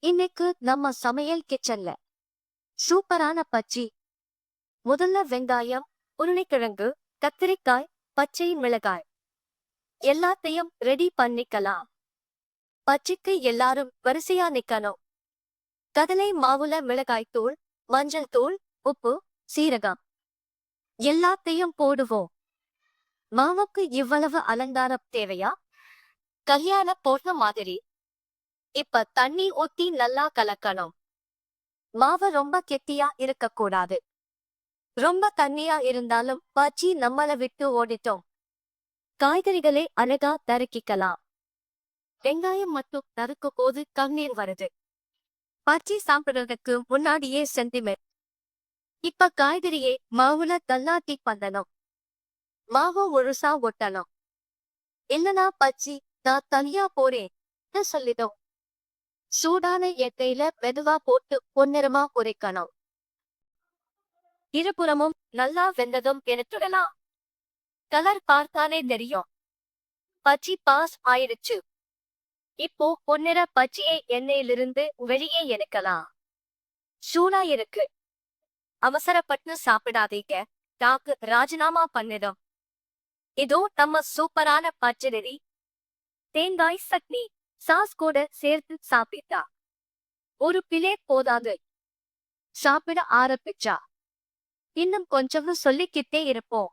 இன்னைக்கு நம்ம சமையல் கிச்சன்ல சூப்பரான பச்சி. முதல்ல வெங்காயம், உருளைக்கிழங்கு, கத்திரிக்காய், பச்சை மிளகாய் எல்லாத்தையும் ரெடி பண்ணிக்கலாம். பச்சிக்கு எல்லாரும் வரிசையா நிக்கணும். கடலை மாவுல மிளகாய் தூள், மஞ்சள் தூள், உப்பு, சீரகம் எல்லாத்தையும் போடுவோம். மாவுக்கு இவ்வளவு அலங்காரம் தேவையா? கல்யாண போட்ட மாதிரி. இப்ப தண்ணி ஊத்தி நல்லா கலக்கணும். மாவு ரொம்ப கெட்டியா இருக்கக்கூடாது. ரொம்ப தண்ணியா இருந்தாலும் பச்சி நம்மள விட்டு ஓடிட்டோம். காய்கறிகளை அழகா தரக்கிக்கலாம். வெங்காயம் மட்டும் நறுக்கும் போது கண்ணீர் வருது. பச்சி சாப்பிடுறதுக்கு முன்னாடியே சென்டிமெண்ட். இப்ப காய்கறியை மாவுல தள்ளாட்டி பண்ணணும். மாவு முழுசா ஒட்டணும். இல்லனா பச்சி நான் தனியா போறேன் சொல்லிடும். சூடான எண்ணெயில மெதுவா போட்டு பொன்னிறமா பொரிக்கணும். இருபுறமும் நல்லா வெந்ததும் எடுத்துடலாம். கலர் பார்த்தாலே தெரியும். பச்சி பாஸ் ஆயிடுச்சு. இப்போ பொன்னிற பச்சியை எண்ணெயிலிருந்து வெளியே எடுக்கலாம். சூடா இருக்கு. அவசரப்பட்டு சாப்பிடாதீங்க. டாக்கு ராஜினாமா பண்ணிடும். இதோ நம்ம சூப்பரான பச்சடி. தேங்காய் சட்னி சாஸ் கூட சேர்த்து சாப்பிட்டா ஒரு பிளேட் போதாது. சாப்பிட ஆரம்பிச்சா இன்னும் கொஞ்சம் சொல்லிக்கிட்டே இருப்போம்.